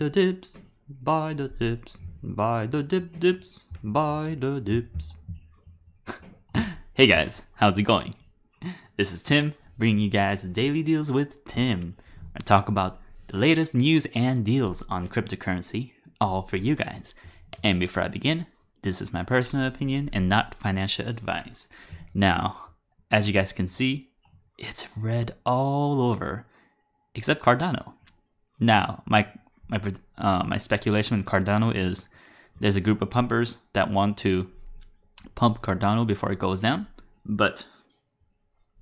the dips, buy the dips, buy the dips, buy the dips. Hey guys, how's it going? This is Tim, bringing you guys Daily Deals with Tim. I talk about the latest news and deals on cryptocurrency, all for you guys. And before I begin, this is my personal opinion and not financial advice. Now, as you guys can see, it's red all over, except Cardano. Now, my speculation with Cardano is there's a group of pumpers that want to pump Cardano before it goes down, but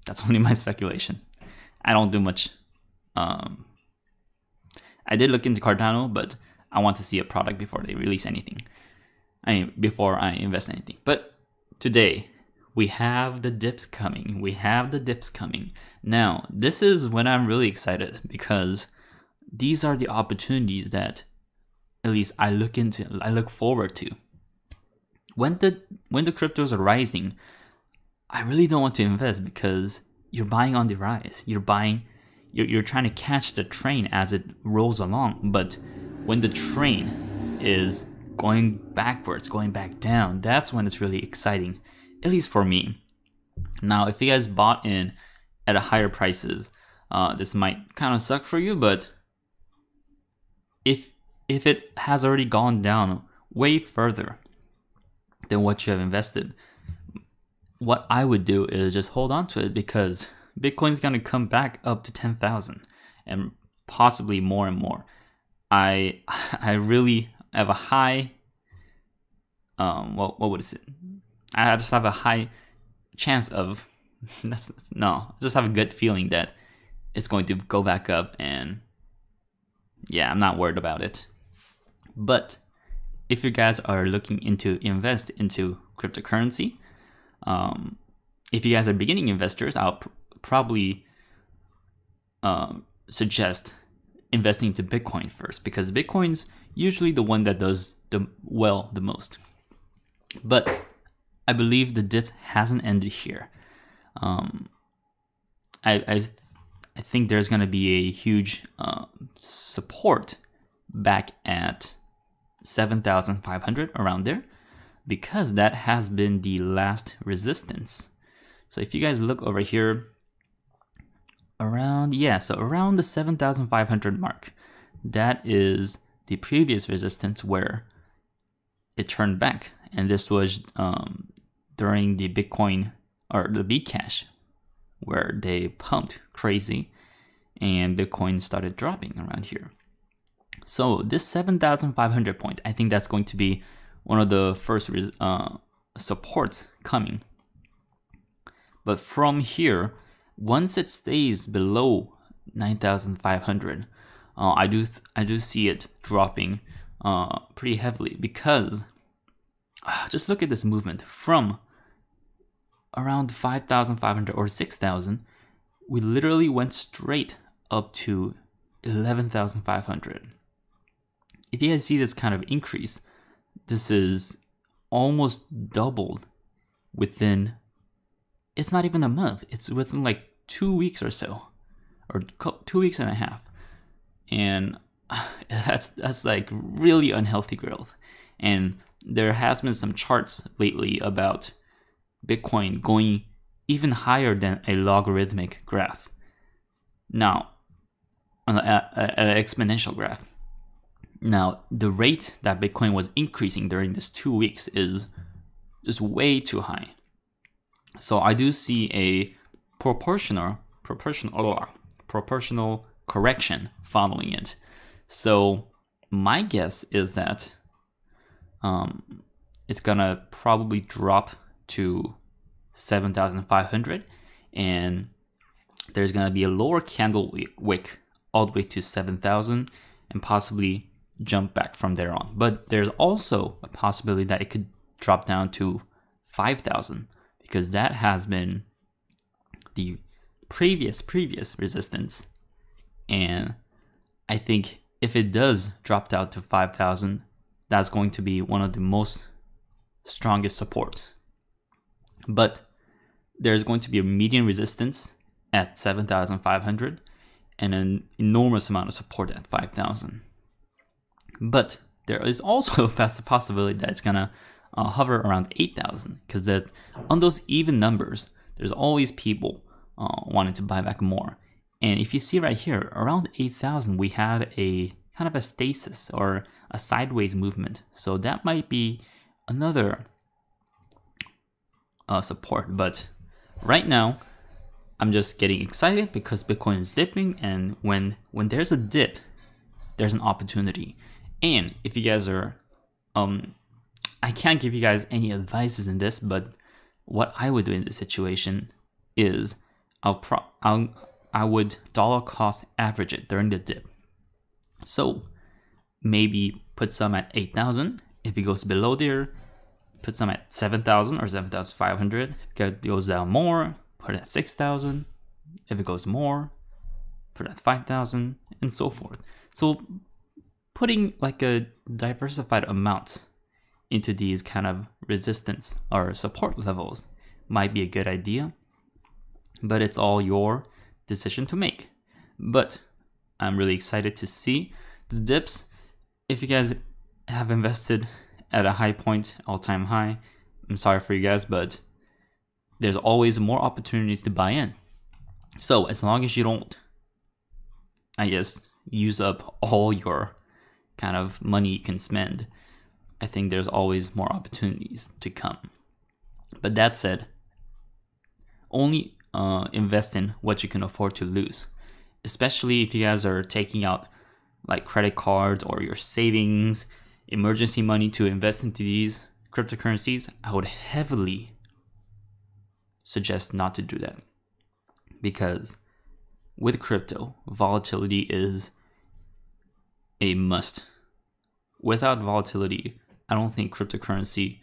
that's only my speculation. I don't do much. I did look into Cardano, but I want to see a product before they release anything. Before I invest in anything. But today, we have the dips coming. Now, this is when I'm really excited because these are the opportunities that at least I look forward to. When the cryptos are rising, I really don't want to invest because you're buying on the rise. You're trying to catch the train as it rolls along. But when the train is going backwards, going back down, that's when it's really exciting, at least for me. Now, if you guys bought in at a higher prices, this might kind of suck for you, but if it has already gone down way further than what you have invested, what I would do is just hold on to it because Bitcoin's going to come back up to 10,000 and possibly more and more. I really have a high, what is it? I just have a high chance of, just have a good feeling that it's going to go back up, and yeah, I'm not worried about it. But if you guys are looking into invest into cryptocurrency, if you guys are beginning investors, I'll probably suggest investing into Bitcoin first because Bitcoin's usually the one that does the most. But I believe the dip hasn't ended here. I think there's going to be a huge support back at 7,500 around there because that has been the last resistance. So if you guys look over here around the 7,500 mark, that is the previous resistance where it turned back, and this was during the Bitcoin or the Bcash where they pumped crazy and Bitcoin started dropping around here. So this 7,500 point, I think that's going to be one of the first supports coming. But from here, once it stays below 9,500, I do see it dropping pretty heavily because just look at this movement from around 5,500 or 6,000. We literally went straight up to 11,500. If you guys see this kind of increase, this is almost doubled within, it's not even a month, it's within like 2 weeks or so, or 2 weeks and a half. And that's like really unhealthy growth. And there has been some charts lately about Bitcoin going even higher than a logarithmic graph. Now, an exponential graph. Now, the rate that Bitcoin was increasing during this 2 weeks is just way too high. So I do see a proportional correction following it. So my guess is that it's gonna probably drop to 7,500, and there's gonna be a lower candle wick all the way to 7,000, and possibly jump back from there on. But there's also a possibility that it could drop down to 5,000 because that has been the previous resistance. And I think if it does drop down to 5,000, that's going to be one of the most strongest support. But there's going to be a median resistance at 7,500 and an enormous amount of support at 5,000. But there is also a possibility that it's gonna hover around 8,000, because that on those even numbers, there's always people wanting to buy back more. And if you see right here, around 8,000, we had a kind of a stasis or a sideways movement. So that might be another support. But right now, I'm just getting excited because Bitcoin is dipping, and when there's a dip, there's an opportunity. And if you guys are, I can't give you guys any advices in this, but what I would do in this situation is I would dollar cost average it during the dip. So maybe put some at 8,000. If it goes below there, put some at 7,000 or 7,500. If it goes down more, put it at 6,000. If it goes more, put it at 5,000, and so forth. So putting like a diversified amount into these kind of resistance or support levels might be a good idea, but it's all your decision to make. But I'm really excited to see the dips. If you guys have invested at a high point, all-time high, I'm sorry for you guys, but there's always more opportunities to buy in. So as long as you don't, I guess, use up all your kind of money you can spend, I think there's always more opportunities to come. But that said, only invest in what you can afford to lose, especially if you guys are taking out like credit cards or your savings, emergency money to invest into these cryptocurrencies. I would heavily suggest not to do that, because with crypto, volatility is a must. Without volatility, I don't think cryptocurrency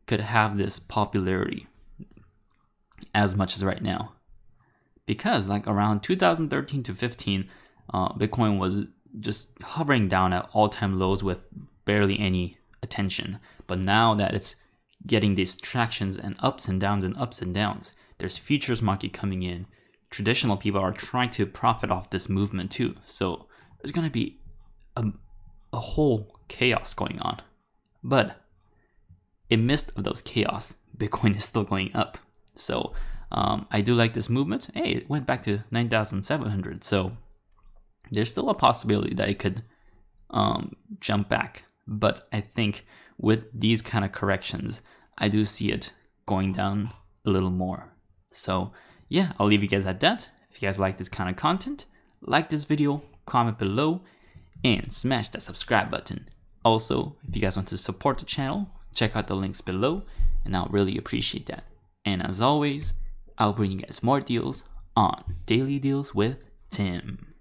could have this popularity as much as right now. Because like around 2013 to 15, Bitcoin was just hovering down at all-time lows with barely any attention. But now that it's getting these tractions and ups and downs, there's futures market coming in. Traditional people are trying to profit off this movement too. So there's going to be a whole chaos going on. But amidst of those chaos, Bitcoin is still going up. So I do like this movement. Hey, it went back to 9,700. So there's still a possibility that it could jump back. But I think with these kind of corrections, I do see it going down a little more. So yeah, I'll leave you guys at that. If you guys like this kind of content, like this video, comment below, and smash that subscribe button. Also, if you guys want to support the channel, check out the links below, and I'll really appreciate that. And as always, I'll bring you guys more deals on Daily Deals with Tim.